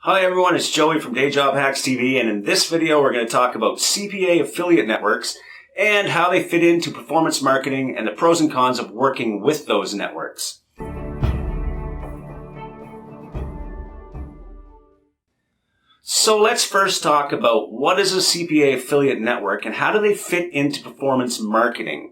Hi everyone, it's Joey from Day Job Hacks TV, and in this video we're going to talk about CPA affiliate networks and how they fit into performance marketing and the pros and cons of working with those networks. So let's first talk about what is a CPA affiliate network and how do they fit into performance marketing.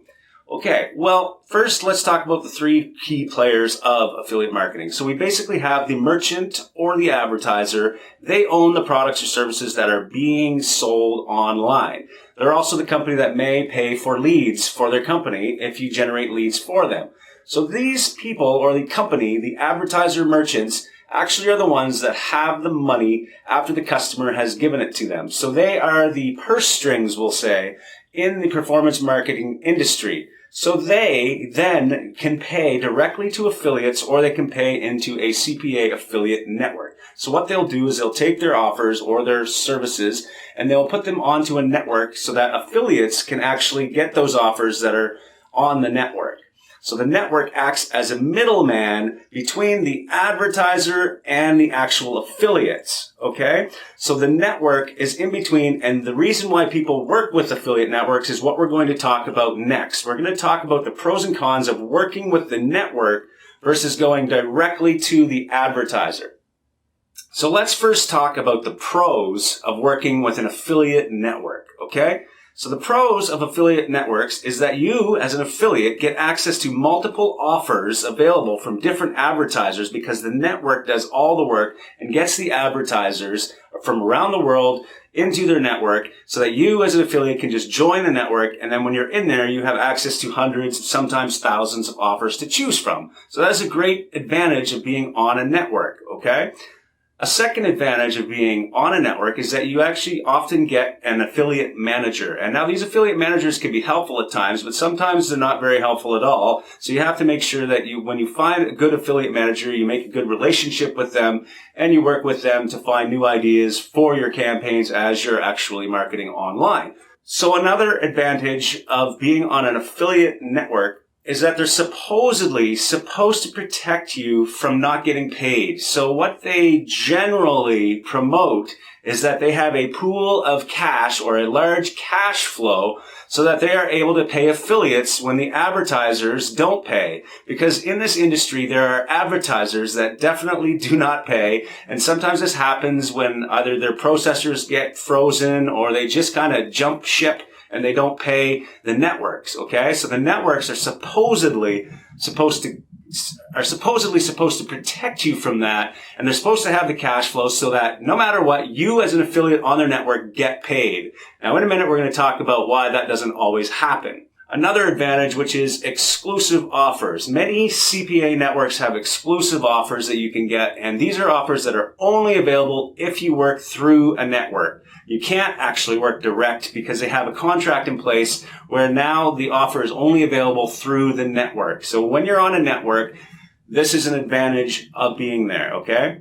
Okay, well, first let's talk about the three key players of affiliate marketing. So we basically have the merchant or the advertiser. They own the products or services that are being sold online. They're also the company that may pay for leads for their company if you generate leads for them. So these people or the company, the advertiser merchants, actually are the ones that have the money after the customer has given it to them. So they are the purse strings, we'll say, in the performance marketing industry. So they then can pay directly to affiliates or they can pay into a CPA affiliate network. So what they'll do is they'll take their offers or their services and they'll put them onto a network so that affiliates can actually get those offers that are on the network. So the network acts as a middleman between the advertiser and the actual affiliates, okay? So the network is in between, and the reason why people work with affiliate networks is what we're going to talk about next. We're going to talk about the pros and cons of working with the network versus going directly to the advertiser. So let's first talk about the pros of working with an affiliate network, okay? So the pros of affiliate networks is that you, as an affiliate, get access to multiple offers available from different advertisers because the network does all the work and gets the advertisers from around the world into their network so that you, as an affiliate, can just join the network, and then when you're in there, you have access to hundreds, sometimes thousands of offers to choose from. So that's a great advantage of being on a network, okay? A second advantage of being on a network is that you actually often get an affiliate manager. And now these affiliate managers can be helpful at times, but sometimes they're not very helpful at all. So you have to make sure that when you find a good affiliate manager, you make a good relationship with them and you work with them to find new ideas for your campaigns as you're actually marketing online. So another advantage of being on an affiliate network is that they're supposedly supposed to protect you from not getting paid. So what they generally promote is that they have a pool of cash or a large cash flow so that they are able to pay affiliates when the advertisers don't pay. Because in this industry, there are advertisers that definitely do not pay. And sometimes this happens when either their processors get frozen or they just kind of jump ship and they don't pay the networks, okay? So the networks are supposedly supposed to protect you from that, and they're supposed to have the cash flow so that no matter what, you as an affiliate on their network get paid. Now, in a minute, we're going to talk about why that doesn't always happen. Another advantage, which is exclusive offers. Many CPA networks have exclusive offers that you can get, and these are offers that are only available if you work through a network. You can't actually work direct because they have a contract in place where now the offer is only available through the network. So when you're on a network, this is an advantage of being there, okay?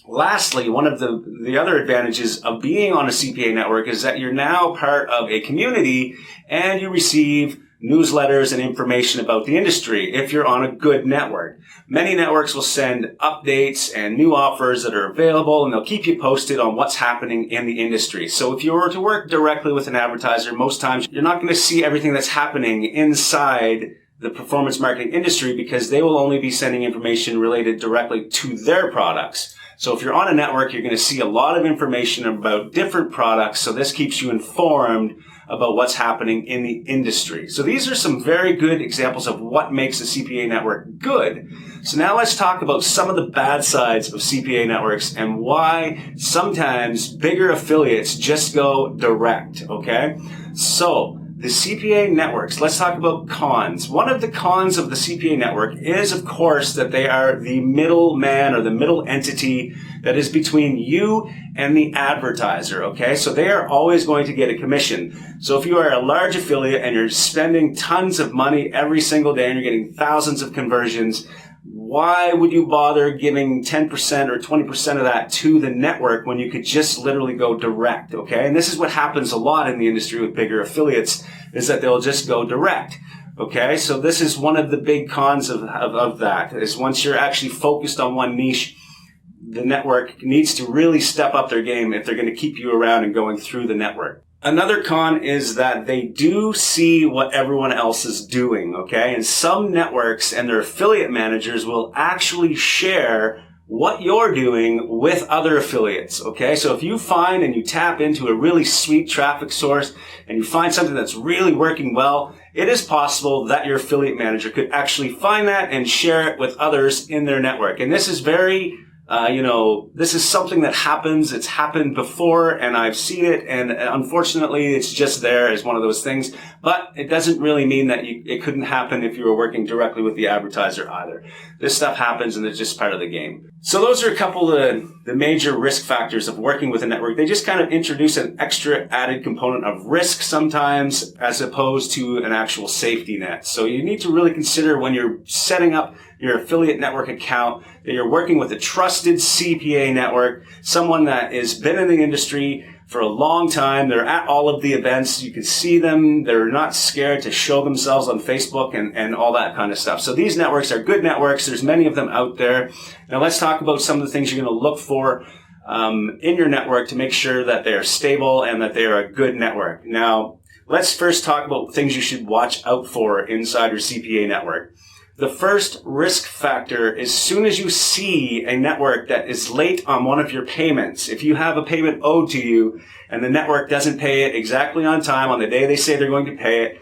Lastly, one of the other advantages of being on a CPA network is that you're now part of a community and you receive newsletters and information about the industry if you're on a good network. Many networks will send updates and new offers that are available, and they'll keep you posted on what's happening in the industry. So if you were to work directly with an advertiser, most times you're not going to see everything that's happening inside the performance marketing industry because they will only be sending information related directly to their products. So if you're on a network, you're going to see a lot of information about different products. So this keeps you informed about what's happening in the industry. So these are some very good examples of what makes a CPA network good. So now let's talk about some of the bad sides of CPA networks and why sometimes bigger affiliates just go direct, okay? So the CPA networks, let's talk about cons. One of the cons of the CPA network is, of course, that they are the middleman or the middle entity that is between you and the advertiser, okay? So they are always going to get a commission. So if you are a large affiliate and you're spending tons of money every single day and you're getting thousands of conversions, why would you bother giving 10% or 20% of that to the network when you could just literally go direct, okay? And this is what happens a lot in the industry with bigger affiliates, is that they'll just go direct, okay? So this is one of the big cons of that, is once you're actually focused on one niche, the network needs to really step up their game if they're going to keep you around and going through the network. Another con is that they do see what everyone else is doing, okay? And some networks and their affiliate managers will actually share what you're doing with other affiliates, okay? So if you find and you tap into a really sweet traffic source and you find something that's really working well, it is possible that your affiliate manager could actually find that and share it with others in their network. And this is very this is something that happens. It's happened before, and I've seen it, and unfortunately, it's just there as one of those things. But it doesn't really mean that it couldn't happen if you were working directly with the advertiser either. This stuff happens, and it's just part of the game. So those are a couple of the major risk factors of working with a network. They just kind of introduce an extra added component of risk sometimes, as opposed to an actual safety net. So you need to really consider when you're setting up your affiliate network account that you're working with a trusted CPA network, someone that has been in the industry for a long time. They're at all of the events. You can see them. They're not scared to show themselves on Facebook and all that kind of stuff. So these networks are good networks. There's many of them out there. Now let's talk about some of the things you're going to look for in your network to make sure that they are stable and that they are a good network. Now, let's first talk about things you should watch out for inside your CPA network. The first risk factor is as soon as you see a network that is late on one of your payments, if you have a payment owed to you and the network doesn't pay it exactly on time on the day they say they're going to pay it,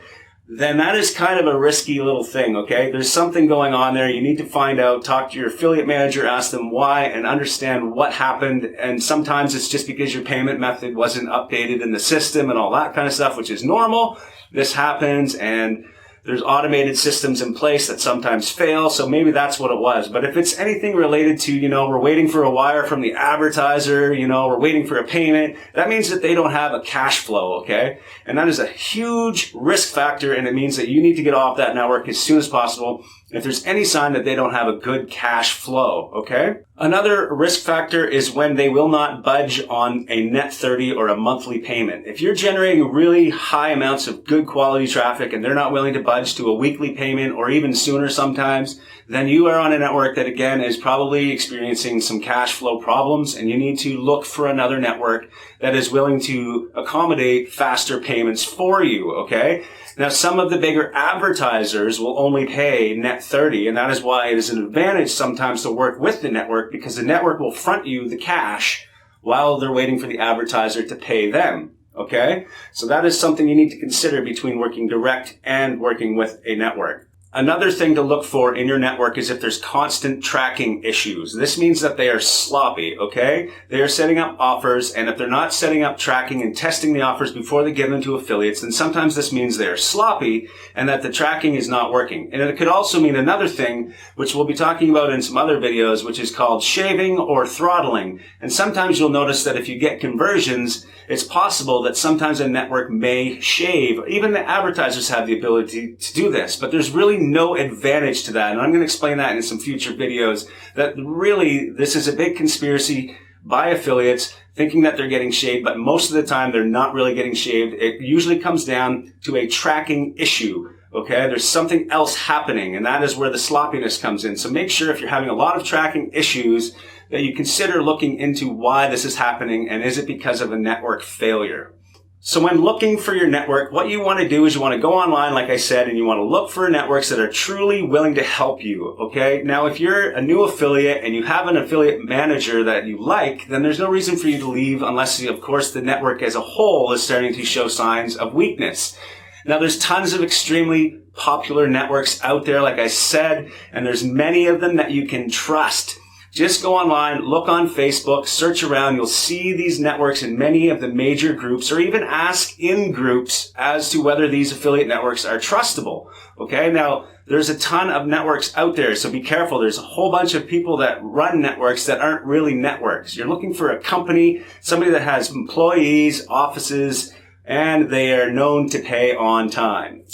then that is kind of a risky little thing, okay? There's something going on there. You need to find out, talk to your affiliate manager, ask them why, and understand what happened. And sometimes it's just because your payment method wasn't updated in the system and all that kind of stuff, which is normal. This happens, and there's automated systems in place that sometimes fail, so maybe that's what it was. But if it's anything related to, we're waiting for a wire from the advertiser, we're waiting for a payment, that means that they don't have a cash flow, okay? And that is a huge risk factor, and it means that you need to get off that network as soon as possible if there's any sign that they don't have a good cash flow, okay? Another risk factor is when they will not budge on a net 30 or a monthly payment. If you're generating really high amounts of good quality traffic and they're not willing to budge to a weekly payment or even sooner sometimes, then you are on a network that, again, is probably experiencing some cash flow problems, and you need to look for another network that is willing to accommodate faster payments for you, okay? Now, some of the bigger advertisers will only pay net 30, and that is why it is an advantage sometimes to work with the network, because the network will front you the cash while they're waiting for the advertiser to pay them, okay? So that is something you need to consider between working direct and working with a network. Another thing to look for in your network is if there's constant tracking issues. This means that they are sloppy, okay? They are setting up offers, and if they're not setting up tracking and testing the offers before they give them to affiliates, then sometimes this means they are sloppy and that the tracking is not working. And it could also mean another thing, which we'll be talking about in some other videos, which is called shaving or throttling. And sometimes you'll notice that if you get conversions, it's possible that sometimes a network may shave. Even the advertisers have the ability to do this, but there's really no advantage to that. And I'm going to explain that in some future videos, that really this is a big conspiracy by affiliates thinking that they're getting shaved, but most of the time they're not really getting shaved. It usually comes down to a tracking issue. Okay, there's something else happening, and that is where the sloppiness comes in. So make sure if you're having a lot of tracking issues that you consider looking into why this is happening, and is it because of a network failure. So when looking for your network, what you want to do is you want to go online, like I said, and you want to look for networks that are truly willing to help you, okay? Now, if you're a new affiliate and you have an affiliate manager that you like, then there's no reason for you to leave unless, of course, the network as a whole is starting to show signs of weakness. Now, there's tons of extremely popular networks out there, like I said, and there's many of them that you can trust. Just go online, look on Facebook, search around. You'll see these networks in many of the major groups, or even ask in groups as to whether these affiliate networks are trustable. Okay, now there's a ton of networks out there, so be careful. There's a whole bunch of people that run networks that aren't really networks. You're looking for a company, somebody that has employees, offices, and they are known to pay on time.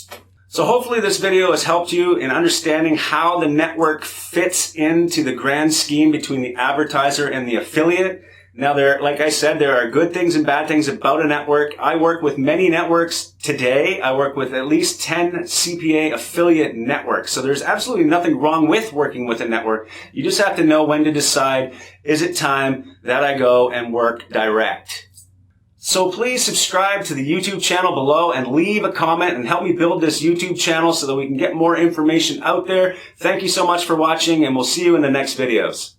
So hopefully this video has helped you in understanding how the network fits into the grand scheme between the advertiser and the affiliate. Now, like I said, there are good things and bad things about a network. I work with many networks today. I work with at least 10 CPA affiliate networks. So there's absolutely nothing wrong with working with a network. You just have to know when to decide, is it time that I go and work direct? So please subscribe to the YouTube channel below and leave a comment and help me build this YouTube channel so that we can get more information out there. Thank you so much for watching, and we'll see you in the next videos.